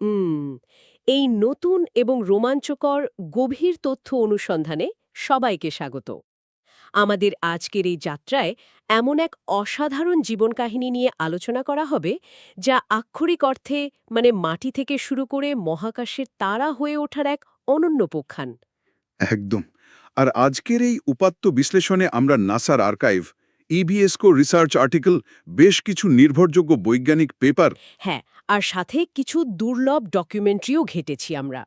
হুম এই নতুন এবং রোমাঞ্চকর গভীর তথ্য অনুসন্ধানে সবাইকে স্বাগত। আমাদের আজকের এই যাত্রায় এমন এক অসাধারণ জীবন কাহিনী নিয়ে আলোচনা করা হবে যা আক্ষরিক অর্থে মাটি থেকে শুরু করে মহাকাশের তারা হয়ে ওঠার এক অনন্য প্রখ্যান। একদম। আর আজকের এই উপাত্ত বিশ্লেষণে আমরা নাসার আর্কাইভ, ইবিএসকো রিসার্চ আর্টিকেল, বেশ কিছু নির্ভরযোগ্য বৈজ্ঞানিক পেপার। হ্যাঁ, আর সাথে কিছু দুর্লভ ডকুমেন্টারিও ঘেটেছি আমরা।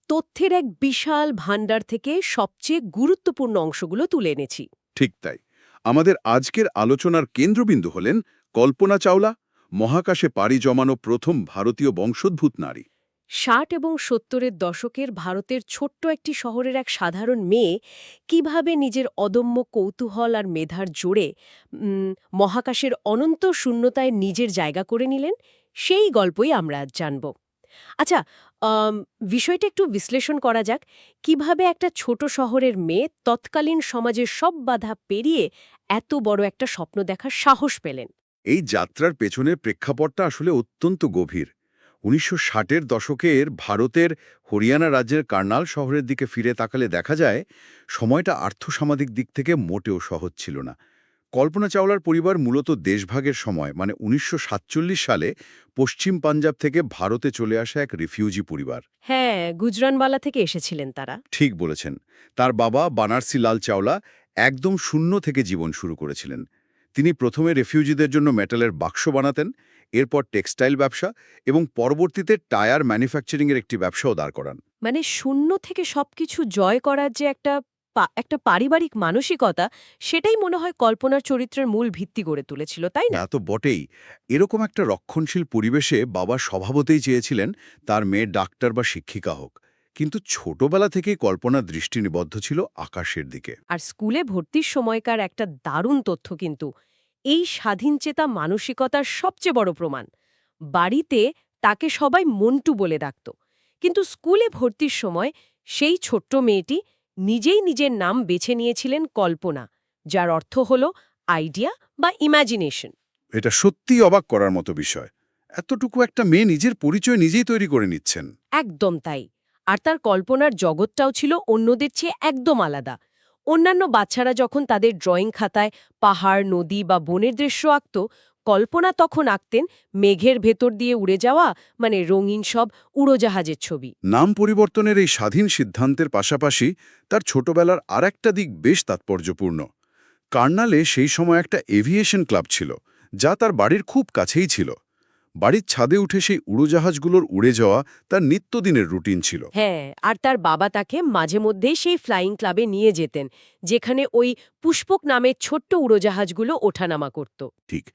তথ্যের এক বিশাল ভাণ্ডার থেকে সবচেয়ে গুরুত্বপূর্ণ অংশগুলো তুলে এনেছি। ঠিক তাই। আমাদের আজকের আলোচনার কেন্দ্রবিন্দু হলেন কল্পনা চাওলা, মহাকাশে পাড়ি জমানো প্রথম ভারতীয় বংশোদ্ভূত নারী। ৬০ এবং ৭০-এর দশকের ভারতের ছোট্ট একটি শহরের এক সাধারণ মেয়ে কিভাবে নিজের অদম্য কৌতূহল আর মেধার জোরে মহাকাশের অনন্ত শূন্যতায় নিজের জায়গা করে নিলেন, সেই গল্পই আমরা আজ জানব। আচ্ছা, আম, বিষয়টা একটু বিশ্লেষণ করা যাক। কিভাবে একটা ছোট শহরের মেয়ে তৎকালীন সমাজের সব বাধা পেরিয়ে এত বড় একটা স্বপ্ন দেখার সাহস পেলেন। এই যাত্রার পেছনের প্রেক্ষাপটটা আসলে অত্যন্ত গভীর। ১৯৬০-এর দশকের ভারতের হরিয়ানা রাজ্যের কার্নাল শহরের দিকে ফিরে তাকালে দেখা যায় সময়টা আর্থসামাজিক দিক থেকে মোটেও সহজ ছিল না। কল্পনা চাওলার পরিবার মূলত দেশভাগের সময় মানে ১৯৪৭ সালে পশ্চিম পাঞ্জাব থেকে ভারতে চলে আসা এক রিফিউজি পরিবার। হ্যাঁ, গুজরানওয়ালা থেকে এসেছিলেন তারা। ঠিক বলেছেন। তার বাবা বানারসি লাল চাওলা একদম শূন্য থেকে জীবন শুরু করেছিলেন। তিনি প্রথমে রেফিউজিদের জন্য মেটালের বাক্স বানাতেন, এরপর টেক্সটাইল ব্যবসা এবং পরবর্তীতে টায়ার ম্যানুফ্যাকচারিংয়ের একটি ব্যবসাও দাঁড় করান। শূন্য থেকে সবকিছু জয় করার যে একটা পারিবারিক মানসিকতা, সেটাই মনে হয় কল্পনার চরিত্রের মূল ভিত্তি গড়ে তুলেছিল, তাই না? তা তো বটেই। এরকম একটা রক্ষণশীল পরিবেশে বাবা স্বভাবতেই চেয়েছিলেন তার মেয়ে ডাক্তার বা শিক্ষিকা হোক। কিন্তু ছোটবেলা থেকেই কল্পনার দৃষ্টি নিবদ্ধ ছিল আকাশের দিকে। আর স্কুলে ভর্তির সময়কার একটা দারুণ তথ্য কিন্তু এই স্বাধীনচেতা মানসিকতার সবচেয়ে বড় প্রমাণ। বাড়িতে তাকে সবাই মন্টু বলে ডাকত, কিন্তু স্কুলে ভর্তির সময় সেই ছোট্ট মেয়েটি নিজেই নিজের নাম বেছে নিয়েছিলেন কল্পনা, যার অর্থ হল আইডিয়া বা ইমাজিনেশন। এটা সত্যিই অবাক করার মতো বিষয়। এতটুকু একটা মেয়ে নিজের পরিচয় নিজেই তৈরি করে নিচ্ছেন। একদম তাই। আর তার কল্পনার জগৎটাও ছিল অন্যদের চেয়ে একদম আলাদা। অন্যান্য বাচ্চারা যখন তাদের ড্রয়িং খাতায় পাহাড়, নদী বা বনের দৃশ্য আঁকত, কল্পনা তখন আঁকতেন মেঘের ভেতর দিয়ে উড়ে যাওয়া রঙিন সব উড়োজাহাজের ছবি। নাম পরিবর্তনের এই স্বাধীন সিদ্ধান্তের পাশাপাশি তার ছোটবেলার আরেকটা দিক বেশ তাৎপর্যপূর্ণ। কার্নালে সেই সময় একটা এভিয়েশন ক্লাব ছিল, যা তার বাড়ির খুব কাছেই ছিল। বাড়ির ছাদে উঠে সেই উড়োজাহাজগুলোর উড়ে যাওয়া তার নিত্যদিনের রুটিন ছিল। হ্যাঁ, আর তার বাবা তাকে মাঝে মধ্যেই সেই ফ্লাইং ক্লাবে নিয়ে যেতেন, যেখানে ওই পুষ্পক নামের ছোট্ট উড়োজাহাজগুলো ওঠানামা করত। ঠিক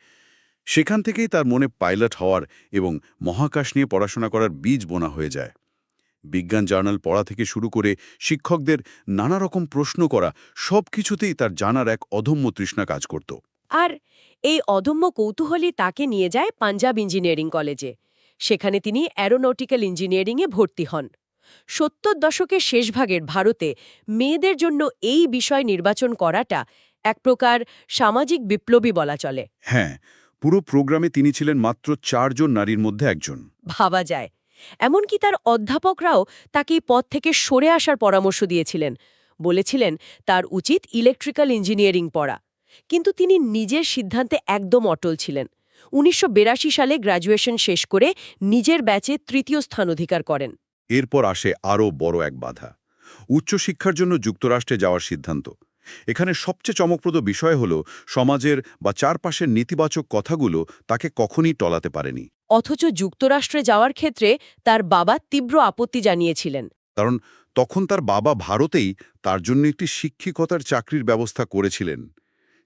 সেখান থেকেই তার মনে পাইলট হওয়ার এবং মহাকাশ নিয়ে পড়াশোনা করার বীজ বোনা হয়ে যায়। বিজ্ঞান জার্নাল পড়া থেকে শুরু করে শিক্ষকদের নানা রকম প্রশ্ন করা, সব কিছুতেই তার জানার এক অদম্য তৃষ্ণা কাজ করত। আর এই অদম্য কৌতূহলই তাকে নিয়ে যায় পাঞ্জাব ইঞ্জিনিয়ারিং কলেজে। সেখানে তিনি অ্যারোনটিক্যাল ইঞ্জিনিয়ারিংয়ে ভর্তি হন। ৭০ দশকের শেষভাগের ভারতে মেয়েদের জন্য এই বিষয় নির্বাচন করাটা এক প্রকার সামাজিক বিপ্লবী বলা চলে। হ্যাঁ, পুরো প্রোগ্রামে তিনি ছিলেন মাত্র ৪ জন নারীর মধ্যে একজন। ভাবা যায়। এমনকি তার অধ্যাপকরাও তাকে এই পথ থেকে সরে আসার পরামর্শ দিয়েছিলেন, বলেছিলেন তার উচিত ইলেকট্রিক্যাল ইঞ্জিনিয়ারিং পড়া। কিন্তু তিনি নিজের সিদ্ধান্তে একদম অটল ছিলেন। ১৯৮২ সালে গ্র্যাজুয়েশন শেষ করে নিজের ব্যাচে তৃতীয় স্থান অধিকার করেন। এরপর আসে আরও বড় এক বাধা, উচ্চশিক্ষার জন্য যুক্তরাষ্ট্রে যাওয়ার সিদ্ধান্ত। এখানে সবচেয়ে চমকপ্রদ বিষয় হল সমাজের বা চারপাশের নেতিবাচক কথাগুলো তাকে কখনই টলাতে পারেনি। অথচ যুক্তরাষ্ট্রে যাওয়ার ক্ষেত্রে তার বাবা তীব্র আপত্তি জানিয়েছিলেন। কারণ তখন তার বাবা ভারতেই তার জন্য একটি শিক্ষিকতার চাকরির ব্যবস্থা করেছিলেন।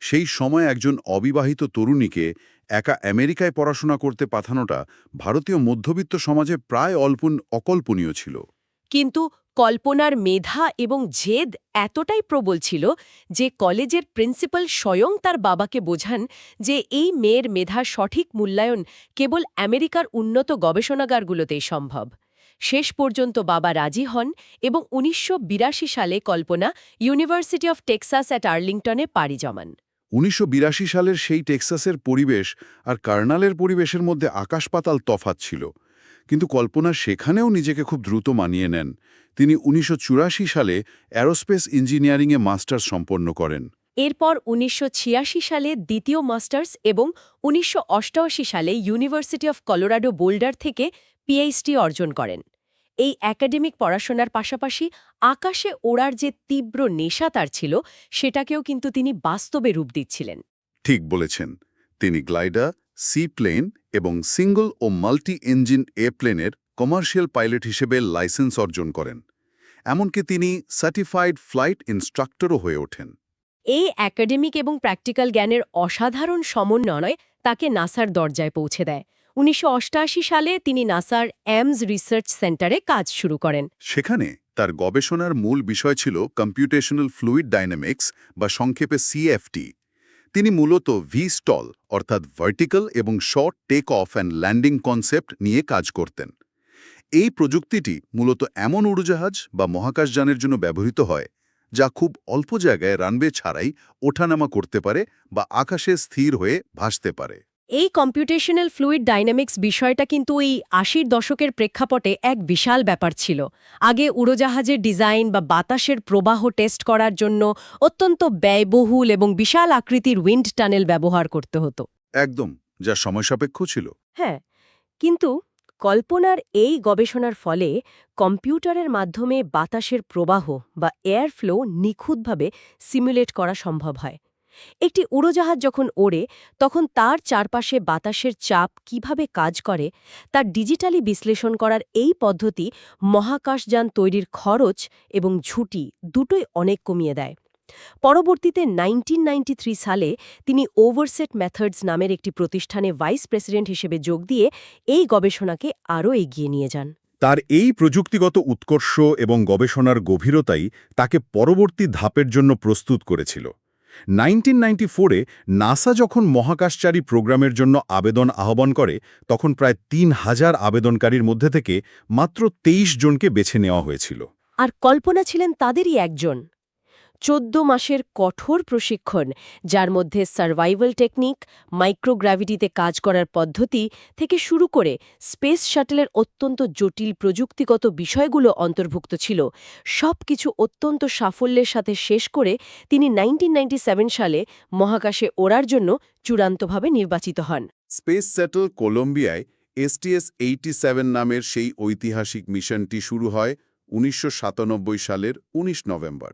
সেই সময় একজন অবিবাহিত তরুণীকে একা আমেরিকায় পড়াশোনা করতে পাঠানোটা ভারতীয় মধ্যবিত্ত সমাজে প্রায় অকল্পনীয় ছিল। কিন্তু কল্পনার মেধা এবং জেদ এতটাই প্রবল ছিল যে কলেজের প্রিন্সিপাল স্বয়ং তার বাবাকে বোঝান যে এই মেয়ের মেধার সঠিক মূল্যায়ন কেবল আমেরিকার উন্নত গবেষণাগারগুলোতেই সম্ভব। শেষ পর্যন্ত বাবা রাজি হন এবং ১৯৮২ সালে কল্পনা ইউনিভার্সিটি অফ টেক্সাস অ্যাট আর্লিংটনে পাড়ি জমান। ১৯৮২ সালের সেই টেক্সাসের পরিবেশ আর কার্নালের পরিবেশের মধ্যে আকাশ পাতাল তফাৎ ছিল। কিন্তু কল্পনা সেখানেও নিজেকে খুব দ্রুত মানিয়ে নেন। তিনি ১৯৮৪ সালে অ্যারোস্পেস ইঞ্জিনিয়ারিংয়ে মাস্টার্স সম্পন্ন করেন। এরপর ১৯৮৬ সালে দ্বিতীয় মাস্টার্স এবং ১৯৮৮ সালে ইউনিভার্সিটি অফ কলোরাডো বোল্ডার থেকে পিএইচডি অর্জন করেন। এই একাডেমিক পড়াশোনার পাশাপাশি আকাশে ওড়ার যে তীব্র নেশা তার ছিল, সেটাকেও কিন্তু তিনি বাস্তবে রূপ দিচ্ছিলেন। ঠিক বলেছেন। তিনি গ্লাইডার, সি প্লেন এবং সিঙ্গল ও মাল্টি ইঞ্জিন এপ্লেনের কমার্শিয়াল পাইলট হিসেবে লাইসেন্স অর্জন করেন। এমনকি তিনি সার্টিফাইড ফ্লাইট ইনস্ট্রাক্টরও হয়ে ওঠেন। এই একাডেমিক এবং প্র্যাকটিক্যাল জ্ঞানের অসাধারণ সমন্বয় তাকে নাসার দরজায় পৌঁছে দেয়। ১৯৮৮ সালে তিনি নাসার এমস রিসার্চ সেন্টারে কাজ শুরু করেন। সেখানে তার গবেষণার মূল বিষয় ছিল কম্পিউটেশনাল ফ্লুইড ডাইনামিক্স বা সংক্ষেপে সিএফটি। তিনি মূলত ভি-স্টল অর্থাৎ ভার্টিক্যাল এবং short take off and landing concept নিয়ে কাজ করতেন। এই প্রযুক্তিটি মূলত এমন উড়োজাহাজ বা মহাকাশযানের জন্য ব্যবহৃত হয় যা খুব অল্প জায়গায় রানওয়ে ছাড়াই ওঠানামা করতে পারে বা আকাশে স্থির হয়ে ভাসতে পারে। এই কম্পিউটেশনাল ফ্লুইড ডাইনামিক্স বিষয়টা কিন্তু এই ৮০ দশকের প্রেক্ষাপটে এক বিশাল ব্যাপার ছিল। আগে উড়োজাহাজের ডিজাইন বা বাতাসের প্রবাহ টেস্ট করার জন্য অত্যন্ত ব্যয়বহুল এবং বিশাল আকৃতির উইন্ড টানেল ব্যবহার করতে হতো। একদম, যা সময়সাপেক্ষ ছিল। হ্যাঁ, কিন্তু কল্পনার এই গবেষণার ফলে কম্পিউটারের মাধ্যমে বাতাসের প্রবাহ বা এয়ার ফ্লো নিখুঁতভাবে সিমুলেট করা সম্ভব হয়। একটি উড়োজাহাজ যখন ওড়ে, তখন তার চারপাশে বাতাসের চাপ কিভাবে কাজ করে তা ডিজিটালি বিশ্লেষণ করার এই পদ্ধতি মহাকাশযান তৈরির খরচ এবং ঝুঁকি দুটোই অনেক কমিয়ে দেয়। পরবর্তীতে ১৯৯৩ সালে তিনি ওভারসেট মেথডস নামের একটি প্রতিষ্ঠানে ভাইস প্রেসিডেন্ট হিসেবে যোগ দিয়ে এই গবেষণাকে আরও এগিয়ে নিয়ে যান। তার এই প্রযুক্তিগত উৎকর্ষ এবং গবেষণার গভীরতাই তাকে পরবর্তী ধাপের জন্য প্রস্তুত করেছিল। ১৯৯৪-এ নাসা যখন মহাকাশচারী প্রোগ্রামের জন্য আবেদন আহ্বান করে, তখন প্রায় ৩,০০০ আবেদনকারীর মধ্যে থেকে মাত্র ২৩ জনকে বেছে নেওয়া হয়েছিল। আর কল্পনা ছিলেন তাদেরই একজন। ১৪ মাসের কঠোর প্রশিক্ষণ, যার মধ্যে সার্ভাইভাল টেকনিক, মাইক্রোগ্র্যাভিটিতে কাজ করার পদ্ধতি থেকে শুরু করে স্পেস শাটলের অত্যন্ত জটিল প্রযুক্তিগত বিষয়গুলো অন্তর্ভুক্ত ছিল, সবকিছু অত্যন্ত সাফল্যের সাথে শেষ করে তিনি ১৯৯৭ সালে মহাকাশে ওড়ার জন্য চূড়ান্তভাবে নির্বাচিত হন। স্পেস স্যাটল কলম্বিয়ায় STS-87 নামের সেই ঐতিহাসিক মিশনটি শুরু হয় ১৯৯৭ সালের ১৯ নভেম্বর।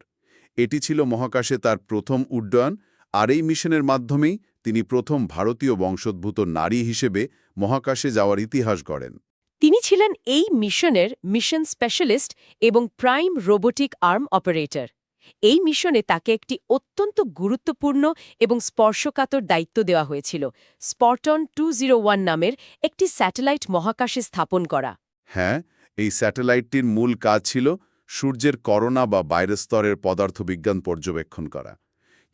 এটি ছিল মহাকাশে তার প্রথম উড্ডয়ন, আর এই মিশনের মাধ্যমেই তিনি প্রথম ভারতীয় বংশোদ্ভূত নারী হিসেবে মহাকাশে যাওয়ার ইতিহাস গড়েন। তিনি ছিলেন এই মিশনের মিশন স্পেশালিস্ট এবং প্রাইম রোবোটিক আর্ম অপারেটর। এই মিশনে তাকে একটি অত্যন্ত গুরুত্বপূর্ণ এবং স্পর্শকাতর দায়িত্ব দেওয়া হয়েছিল, স্পটন ২০১ নামের একটি স্যাটেলাইট মহাকাশে স্থাপন করা। হ্যাঁ, এই স্যাটেলাইটটির মূল কাজ ছিল সূর্যের করোনা বা বাইরের স্তরের পদার্থবিজ্ঞান পর্যবেক্ষণ করা।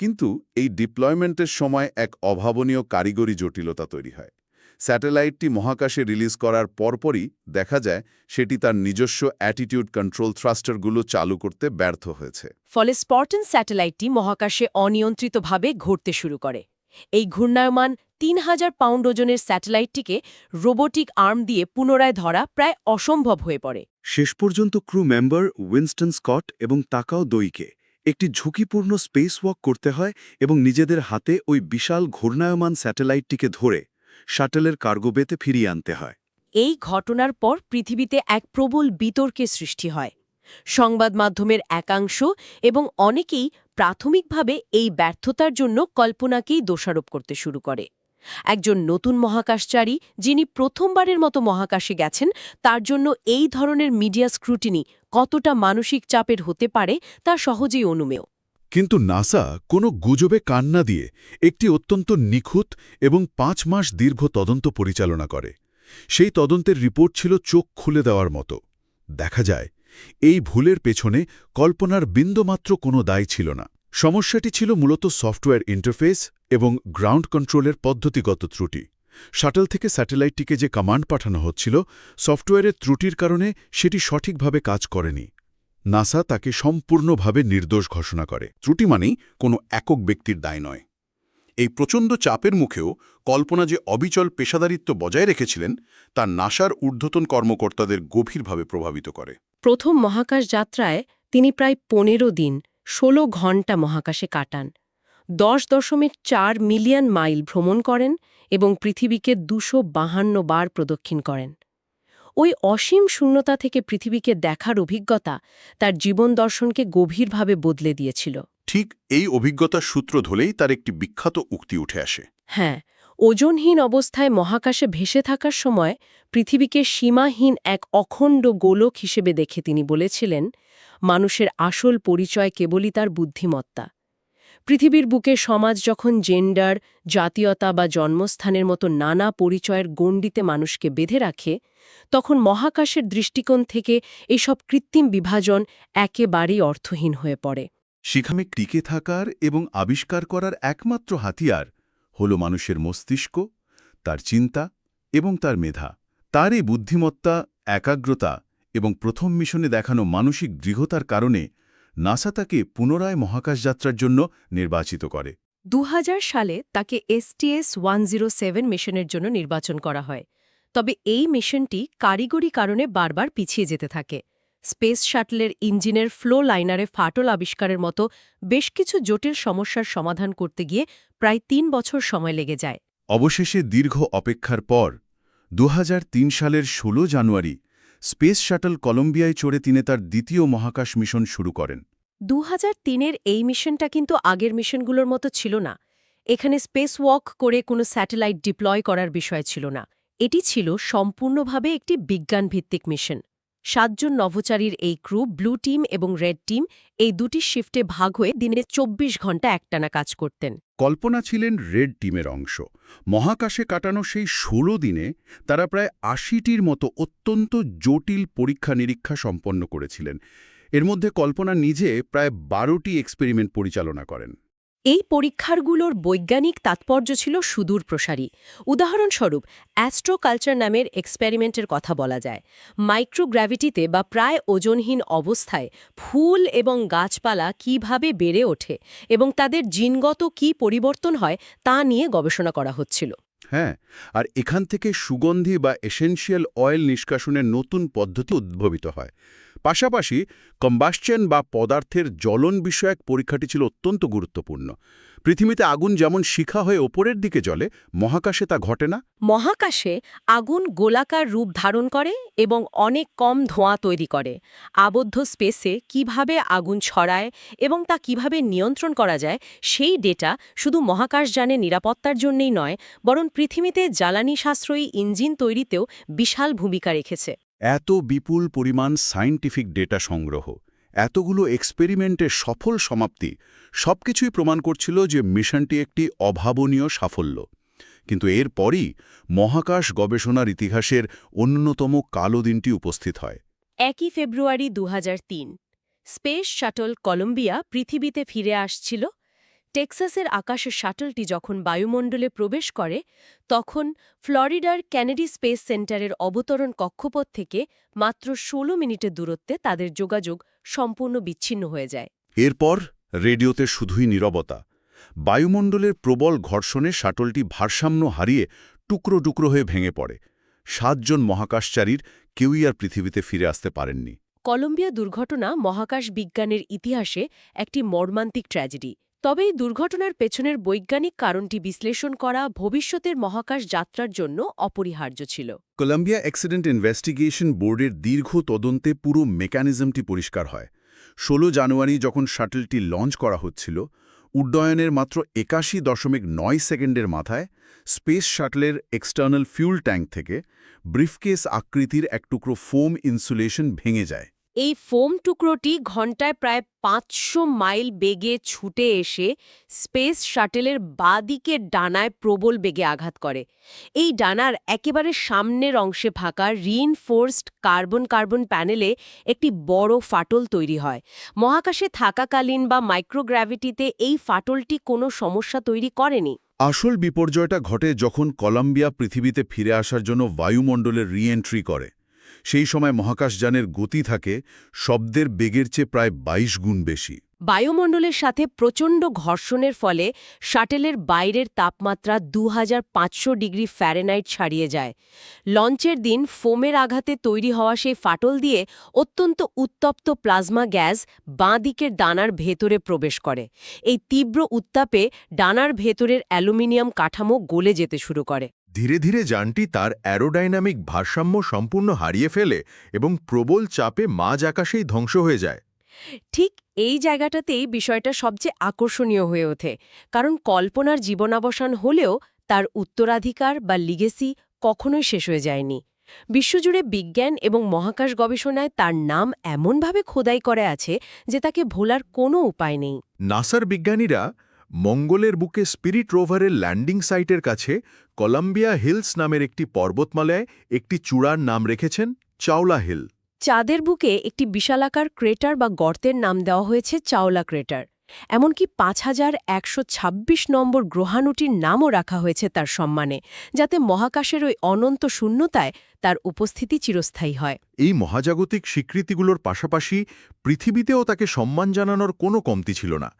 কিন্তু এই ডিপ্লয়মেন্টের সময় এক অভাবনীয় কারিগরি জটিলতা তৈরি হয়। স্যাটেলাইটটি মহাকাশে রিলিজ করার পরপরই দেখা যায় সেটি তার নিজস্ব অ্যাটিটিউড কন্ট্রোল থ্রাস্টারগুলো চালু করতে ব্যর্থ হয়েছে। ফলে স্পটন স্যাটেলাইটটি মহাকাশে অনিয়ন্ত্রিতভাবে ঘুরতে শুরু করে। এই ঘূর্ণায়মান ৩,০০০ পাউন্ড ওজনের স্যাটেলাইটটিকে রোবোটিক আর্ম দিয়ে পুনরায় ধরা প্রায় অসম্ভব হয়ে পড়ে। শেষ পর্যন্ত ক্রু মেম্বার উইনস্টন স্কট এবং তাকাও দইকে একটি ঝুঁকিপূর্ণ স্পেস ওয়াক করতে হয় এবং নিজেদের হাতে ওই বিশাল ঘূর্ণায়মান স্যাটেলাইটটিকে ধরে শাটলের কার্গো বেতে ফিরিয়ে আনতে হয়। এই ঘটনার পর পৃথিবীতে এক প্রবল বিতর্কের সৃষ্টি হয়। সংবাদ মাধ্যমের একাংশ এবং অনেকেই প্রাথমিকভাবে এই ব্যর্থতার জন্য কল্পনাকেই দোষারোপ করতে শুরু করে। একজন নতুন মহাকাশচারী যিনি প্রথমবারের মতো মহাকাশে গেছেন, তার জন্য এই ধরনের মিডিয়া স্ক্রুটিনি কতটা মানসিক চাপের হতে পারে তা সহজেই অনুমেয়। কিন্তু নাসা কোনো গুজবে কান না দিয়ে একটি অত্যন্ত নিখুঁত এবং ৫ মাস দীর্ঘ তদন্ত পরিচালনা করে। সেই তদন্তের রিপোর্ট ছিল চোখ খুলে দেওয়ার মতো। দেখা যায় এই ভুলের পেছনে কল্পনার বিন্দুমাত্র কোনো দায় ছিল না। সমস্যাটি ছিল মূলত সফটওয়্যার ইন্টারফেস এবং গ্রাউন্ড কন্ট্রোলের পদ্ধতিগত ত্রুটি। শাটল থেকে স্যাটেলাইটটিকে যে কমান্ড পাঠানো হচ্ছিল, সফটওয়্যারের ত্রুটির কারণে সেটি সঠিকভাবে কাজ করেনি। নাসা তাকে সম্পূর্ণভাবে নির্দোষ ঘোষণা করে। ত্রুটি মানেই কোনো একক ব্যক্তির দায় নয়। এই প্রচণ্ড চাপের মুখেও কল্পনা যে অবিচল পেশাদারিত্ব বজায় রেখেছিলেন তা নাসার ঊর্ধ্বতন কর্মকর্তাদের গভীরভাবে প্রভাবিত করে। প্রথম মহাকাশ যাত্রায় তিনি প্রায় 15 দিন 16 ঘণ্টা মহাকাশে কাটান, 10.4 মিলিয়ন মাইল ভ্রমণ করেন এবং পৃথিবীকে 252 বার প্রদক্ষিণ করেন। ওই অসীম শূন্যতা থেকে পৃথিবীকে দেখার অভিজ্ঞতা তার জীবন দর্শনকে গভীরভাবে বদলে দিয়েছিল। ঠিক এই অভিজ্ঞতার সূত্র ধরেই তার একটি বিখ্যাত উক্তি উঠে আসে। হ্যাঁ, ওজনহীন অবস্থায় মহাকাশে ভেসে থাকার সময় পৃথিবীকে সীমাহীন এক অখণ্ড গোলক হিসেবে দেখে তিনি বলেছিলেন, মানুষের আসল পরিচয় কেবলই তার বুদ্ধিমত্তা। পৃথিবীর বুকে সমাজ যখন জেন্ডার, জাতীয়তা বা জন্মস্থানের মতো নানা পরিচয়ের গণ্ডিতে মানুষকে বেঁধে রাখে, তখন মহাকাশের দৃষ্টিকোণ থেকে এসব কৃত্রিম বিভাজন একেবারেই অর্থহীন হয়ে পড়ে। সেখানে টিকে থাকার এবং আবিষ্কার করার একমাত্র হাতিয়ার হল মানুষের মস্তিষ্ক, তার চিন্তা এবং তার মেধা। তার এই বুদ্ধিমত্তা, একাগ্রতা এবং প্রথম মিশনে দেখানো মানসিক দৃঢ়তার কারণে নাসা তাকে পুনরায় মহাকাশ যাত্রার জন্য নির্বাচিত করে। 2000 সালে তাকে STS-107 মিশনের জন্য নির্বাচন করা হয়। তবে এই মিশনটি কারিগরি কারণে বারবার পিছিয়ে যেতে থাকে। স্পেস শাটলের ইঞ্জিনের ফ্লো লাইনারে ফাটল আবিষ্কারের মতো বেশ কিছু জটিল সমস্যার সমাধান করতে গিয়ে প্রায় 3 বছর সময় লেগে যায়। অবশেষে দীর্ঘ অপেক্ষার পর 2003 সালের 16 জানুয়ারি স্পেস শাটল কলম্বিয়ায় চড়ে তিনি তার দ্বিতীয় মহাকাশ মিশন শুরু করেন। 2003-এর এই মিশনটা কিন্তু আগের মিশনগুলোর মতো ছিল না। এখানে স্পেস ওয়াক করে কোনো স্যাটেলাইট ডিপ্লয় করার বিষয় ছিল না। এটি ছিল সম্পূর্ণভাবে একটি বিজ্ঞানভিত্তিক মিশন। 7 জন নভোচারীর এই ক্রু, ব্লু টিম এবং রেড টিম, এই দুটি শিফটে ভাগ হয়ে দিনে 24 ঘণ্টা একটানা কাজ করতেন। কল্পনা ছিলেন রেড টিমের অংশ। মহাকাশে কাটানো সেই 16 দিনে তারা প্রায় 80টির মতো অত্যন্ত জটিল পরীক্ষা-নিরীক্ষা সম্পন্ন করেছিলেন। এর মধ্যে কল্পনা নিজে প্রায় 12টি এক্সপেরিমেন্ট পরিচালনা করেন। এই পরীক্ষাগুলোর বৈজ্ঞানিক তাৎপর্য ছিল সুদূর প্রসারী। উদাহরণস্বরূপ অ্যাস্ট্রোকালচার নামের এক্সপেরিমেন্টের কথা বলা যায়। মাইক্রোগ্র্যাভিটিতে বা প্রায় ওজনহীন অবস্থায় ফুল এবং গাছপালা কিভাবে বেড়ে ওঠে এবং তাদের জিনগত কী পরিবর্তন হয় তা নিয়ে গবেষণা করা হচ্ছিল। হ্যাঁ, আর এখান থেকে সুগন্ধি বা এসেনশিয়াল অয়েল নিষ্কাশনের নতুন পদ্ধতি উদ্ভাবিত হয়। পাশাপাশি কম্বাসচন বা পদার্থের জ্বলন বিষয়ক পরীক্ষাটি ছিল অত্যন্ত গুরুত্বপূর্ণ। পৃথিবীতে আগুন যেমন শিখা হয়ে ওপরের দিকে জ্বলে, মহাকাশে তা ঘটে না। মহাকাশে আগুন গোলাকার রূপ ধারণ করে এবং অনেক কম ধোঁয়া তৈরি করে। আবদ্ধ স্পেসে কিভাবে আগুন ছড়ায় এবং তা কিভাবে নিয়ন্ত্রণ করা যায়, সেই ডেটা শুধু মহাকাশযানের নিরাপত্তার জন্যই নয়, বরং পৃথিবীতে জ্বালানি সাশ্রয়ী ইঞ্জিন তৈরিতেও বিশাল ভূমিকা রেখেছে। এত বিপুল পরিমাণ সায়েন্টিফিক ডেটা সংগ্রহ, এতগুলো এক্সপেরিমেন্টের সফল সমাপ্তি সবকিছুই প্রমাণ করছিল যে মিশনটি একটি অভাবনীয় সাফল্য। কিন্তু এরপরই মহাকাশ গবেষণার ইতিহাসের অন্যতম কালো দিনটি উপস্থিত হয়। 1 ফেব্রুয়ারি 2003 স্পেস শাটল কলম্বিয়া পৃথিবীতে ফিরে আসছিল। টেক্সাসের আকাশে শাটলটি যখন বায়ুমণ্ডলে প্রবেশ করে, তখন ফ্লোরিডার কেনেডি স্পেস সেন্টারের অবতরণ কক্ষপথ থেকে মাত্র 16 মিনিটের দূরত্বে তাদের যোগাযোগ সম্পূর্ণ বিচ্ছিন্ন হয়ে যায়। এরপর রেডিওতে শুধুই নীরবতা। বায়ুমণ্ডলের প্রবল ঘর্ষণে শাটলটি ভারসাম্য হারিয়ে টুকরো টুকরো হয়ে ভেঙে পড়ে। 7 জন মহাকাশচারীর কেউই আর পৃথিবীতে ফিরে আসতে পারেননি। কলম্বিয়া দুর্ঘটনা মহাকাশ বিজ্ঞানের ইতিহাসে একটি মর্মান্তিক ট্র্যাজেডি। তবে এই দুর্ঘটনার পেছনের বৈজ্ঞানিক কারণটি বিশ্লেষণ করা ভবিষ্যতের মহাকাশ যাত্রার জন্য অপরিহার্য ছিল। কলম্বিয়া অ্যাক্সিডেন্ট ইনভেস্টিগেশন বোর্ডের দীর্ঘ তদন্তে পুরো মেকানিজমটি পরিষ্কার হয়। 16 জানুয়ারি যখন শাটলটি লঞ্চ করা হচ্ছিল, উড্ডয়নের মাত্র 81.9 সেকেন্ডের মাথায় স্পেস শাটলের এক্সটার্নাল ফিউল ট্যাঙ্ক থেকে ব্রিফকেস আকৃতির এক টুকরো ফোম ইনসুলেশন ভেঙে যায়। এই ফোম টুকরোটি ঘণ্টায় প্রায় 500 মাইল বেগে ছুটে এসে স্পেস শাটেলের বাঁদিকের ডানায় প্রবল বেগে আঘাত করে। এই ডানার একেবারে সামনের অংশে ফাঁকা রিইনফোর্সড কার্বন প্যানেলে একটি বড় ফাটল তৈরি হয়। মহাকাশে থাকাকালীন বা মাইক্রোগ্র্যাভিটিতে এই ফাটলটি কোনো সমস্যা তৈরি করেনি। আসল বিপর্যয়টা ঘটে যখন কলম্বিয়া পৃথিবীতে ফিরে আসার জন্য বায়ুমণ্ডলে রিএন্ট্রি করে। সেই সময় মহাকাশযানের গতি থাকে শব্দের বেগের চেয়ে প্রায় ২২ গুণ বেশি। বায়ুমণ্ডলের সাথে প্রচণ্ড ঘর্ষণের ফলে শাটেলের বাইরের তাপমাত্রা ২৫০০ ডিগ্রি ফ্যারেনহাইট ছাড়িয়ে যায়। লঞ্চের দিন ফোমের আঘাতে তৈরি হওয়া সেই ফাটল দিয়ে অত্যন্ত উত্তপ্ত প্লাজমা গ্যাস বাঁ দিকের ডানার ভেতরে প্রবেশ করে। এই তীব্র উত্তাপে ডানার ভেতরের অ্যালুমিনিয়াম কাঠামো গলে যেতে শুরু করে। ধীরে ধীরে যানটি তার অ্যারোডাইনামিক ভারসাম্য সম্পূর্ণ হারিয়ে ফেলে এবং প্রবল চাপে মাঝ আকাশেই ধ্বংস হয়ে যায়। ঠিক এই জায়গাটাতেই বিষয়টা সবচেয়ে আকর্ষণীয় হয়ে ওঠে, কারণ কল্পনার জীবনাবসান হলেও তার উত্তরাধিকার বা লিগেসি কখনোই শেষ হয়ে যায়নি। বিশ্বজুড়ে বিজ্ঞান এবং মহাকাশ গবেষণায় তার নাম এমনভাবে খোদাই করে আছে যে তাকে ভোলার কোনো উপায় নেই। নাসার বিজ্ঞানীরা মঙ্গলের বুকে স্পিরিট রোভারের ল্যান্ডিং সাইটের কাছে কলাম্বিয়া হিলস নামের একটি পর্বতমালায় একটি চূড়ার নাম রেখেছেন চাওলা হিল। চাঁদের বুকে একটি বিশালাকার ক্রেটার বা গর্তের নাম দেওয়া হয়েছে চাওলা ক্রেটার। এমনকি ৫,১২৬ নম্বর গ্রহাণুটির নামও রাখা হয়েছে তার সম্মানে, যাতে মহাকাশের ওই অনন্ত শূন্যতায় তার উপস্থিতি চিরস্থায়ী হয়। এই মহাজাগতিক স্বীকৃতিগুলোর পাশাপাশি পৃথিবীতেও তাকে সম্মান জানানোর কোনো কমতি ছিল না।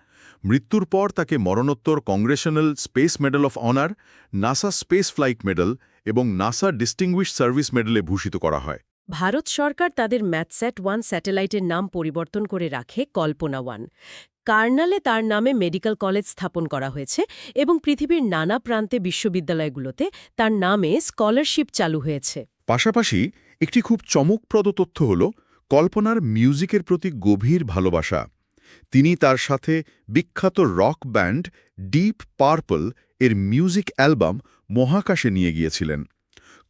মৃত্যুর পর তাকে মরণোত্তর Congressional space medal of honour, NASA space flight medal এবং নাসা ডিস্টিংগুইশড সার্ভিস মেডেলে ভূষিত করা হয়। ভারত সরকার তাদের ম্যাথস্যাট-1 স্যাটেলাইটের নাম পরিবর্তন করে রাখে কল্পনা-1। কার্নালে তার নামে মেডিকেল কলেজ স্থাপন করা হয়েছে এবং পৃথিবীর নানা প্রান্তে বিশ্ববিদ্যালয়গুলোতে তার নামে স্কলারশিপ চালু হয়েছে। পাশাপাশি একটি খুব চমকপ্রদ তথ্য হল কল্পনার মিউজিকের প্রতি গভীর ভালোবাসা। তিনি তার সাথে বিখ্যাত রক ব্যান্ড ডিপ পার্পল এর মিউজিক অ্যালবাম মহাকাশে নিয়ে গিয়েছিলেন।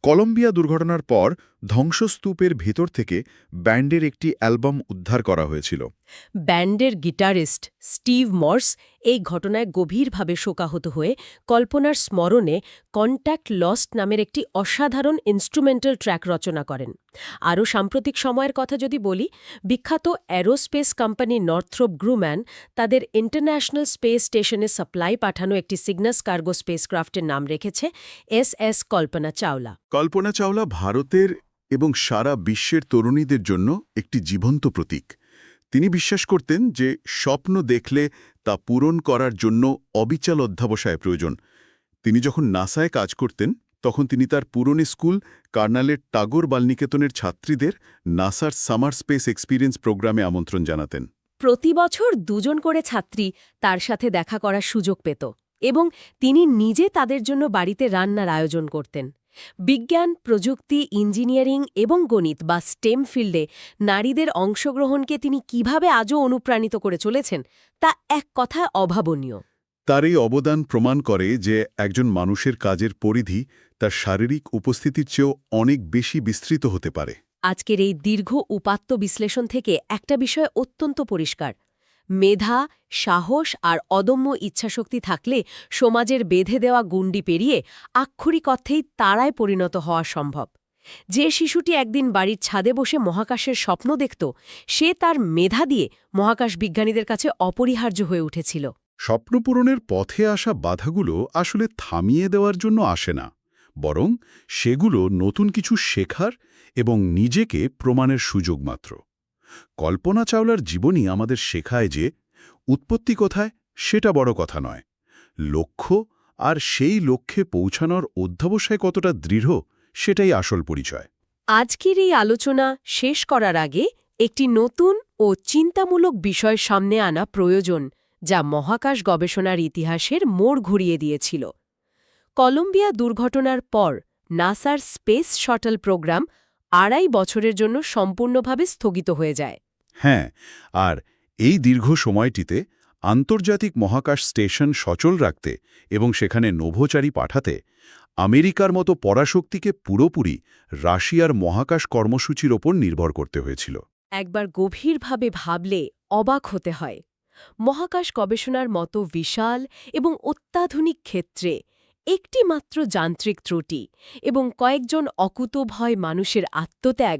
কলম্বিয়া দুর্ঘটনার পর ধ্বংসস্তূপের ভেতর থেকে ব্যান্ডের একটি অ্যালবাম উদ্ধার করা হয়েছিল। ব্যান্ডের গিটারিস্ট স্টিভ মর্স এই ঘটনায় গভীরভাবে শোকাহত হয়ে কল্পনার স্মরণে কন্ট্যাক্ট লস্ট নামের একটি অসাধারণ ইনস্ট্রুমেন্টাল ট্র্যাক রচনা করেন। আরও সাম্প্রতিক সময়ের কথা যদি বলি, বিখ্যাত অ্যারোস্পেস কোম্পানি নর্থ্রপ গ্রুম্যান তাদের ইন্টারন্যাশনাল স্পেস স্টেশনে সাপ্লাই পাঠানো একটি সিগনাস কার্গো স্পেসক্রাফটের নাম রেখেছে এস কল্পনা চাওলা। কল্পনা চাওলা ভারতের এবং সারা বিশ্বের তরুণীদের জন্য একটি জীবন্ত প্রতীক। তিনি বিশ্বাস করতেন যে স্বপ্ন দেখলে তা পূরণ করার জন্য অবিচল অধ্যবসায় প্রয়োজন। তিনি যখন নাসায় কাজ করতেন তখন তিনি তার পুরনো স্কুল কার্নালের টাগোর বালনিকেতনের ছাত্রীদের নাসার সামার স্পেস এক্সপিরিয়েন্স প্রোগ্রামে আমন্ত্রণ জানাতেন। প্রতি বছর ২ জন করে ছাত্রী তার সাথে দেখা করার সুযোগ পেত এবং তিনি নিজে তাদের জন্য বাড়িতে রান্নার আয়োজন করতেন। বিজ্ঞান, প্রযুক্তি, ইঞ্জিনিয়ারিং এবং গণিত বা স্টেম ফিল্ডে নারীদের অংশগ্রহণকে তিনি কিভাবে আজও অনুপ্রাণিত করে চলেছেন তা এক কথায় অভাবনীয়। তার এই অবদান প্রমাণ করে যে একজন মানুষের কাজের পরিধি তার শারীরিক উপস্থিতির চেয়েও অনেক বেশি বিস্তৃত হতে পারে। আজকের এই দীর্ঘ উপাত্ত বিশ্লেষণ থেকে একটা বিষয় অত্যন্ত পরিষ্কার: মেধা, সাহস আর অদম্য ইচ্ছাশক্তি থাকলে সমাজের বেঁধে দেওয়া গুন্ডি পেরিয়ে আক্ষরিক অর্থেই তারায় পরিণত হওয়া সম্ভব। যে শিশুটি একদিন বাড়ির ছাদে বসে মহাকাশের স্বপ্ন দেখত, সে তার মেধা দিয়ে মহাকাশ বিজ্ঞানীদের কাছে অপরিহার্য হয়ে উঠেছিল। স্বপ্ন পূরণের পথে আসা বাধাগুলো আসলে থামিয়ে দেওয়ার জন্য আসে না, বরং সেগুলো নতুন কিছু শেখার এবং নিজেকে প্রমাণের সুযোগ মাত্র। কল্পনা চাওলার জীবনী আমাদের শেখায় যে উৎপত্তি কোথায় সেটা বড় কথা নয়, লক্ষ্য আর সেই লক্ষ্যে পৌঁছানোর অধ্যবসায় কতটা দৃঢ় সেটাই আসল পরিচয়। আজকের এই আলোচনা শেষ করার আগে একটি নতুন ও চিন্তামূলক বিষয় সামনে আনা প্রয়োজন, যা মহাকাশ গবেষণার ইতিহাসের মোড় ঘুরিয়ে দিয়েছিল। কলম্বিয়া দুর্ঘটনার পর নাসার স্পেস শটল প্রোগ্রাম ২.৫ বছরের জন্য সম্পূর্ণভাবে স্থগিত হয়ে যায়। হ্যাঁ, আর এই দীর্ঘ সময়টিতে আন্তর্জাতিক মহাকাশ স্টেশন সচল রাখতে এবং সেখানে নভোচারী পাঠাতে আমেরিকার মতো পরাশক্তিকে পুরোপুরি রাশিয়ার মহাকাশ কর্মসূচির ওপর নির্ভর করতে হয়েছিল। একবার গভীরভাবে ভাবলে অবাক হতে হয়। মহাকাশ গবেষণার মতো বিশাল এবং অত্যাধুনিক ক্ষেত্রে একটি মাত্র যান্ত্রিক ত্রুটি এবং কয়েকজন অকুতোভয় মানুষের আত্মত্যাগ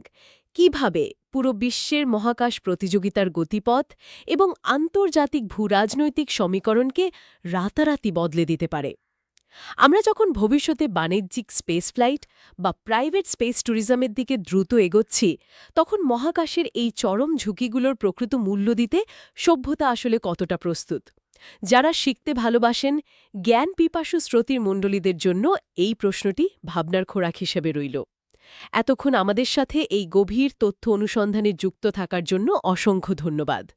কিভাবে পুরো বিশ্বের মহাকাশ প্রতিযোগিতার গতিপথ এবং আন্তর্জাতিক ভূরাজনৈতিক সমীকরণকে রাতারাতি বদলে দিতে পারে। আমরা যখন ভবিষ্যতে বাণিজ্যিক স্পেস ফ্লাইট বা প্রাইভেট স্পেস ট্যুরিজমের দিকে দ্রুত এগোচ্ছি, তখন মহাকাশের এই চরম ঝুঁকিগুলোর প্রকৃত মূল্য দিতে সভ্যতা আসলে কতটা প্রস্তুত? যারা শিখতে ভালোবাসেন, জ্ঞান পিপাসু শ্রোতির মণ্ডলীদের জন্য এই প্রশ্নটি ভাবনার খোরাক হিসেবে রইল। এতক্ষণ আমাদের সাথে এই গভীর তথ্য অনুসন্ধানে যুক্ত থাকার জন্য অসংখ্য ধন্যবাদ।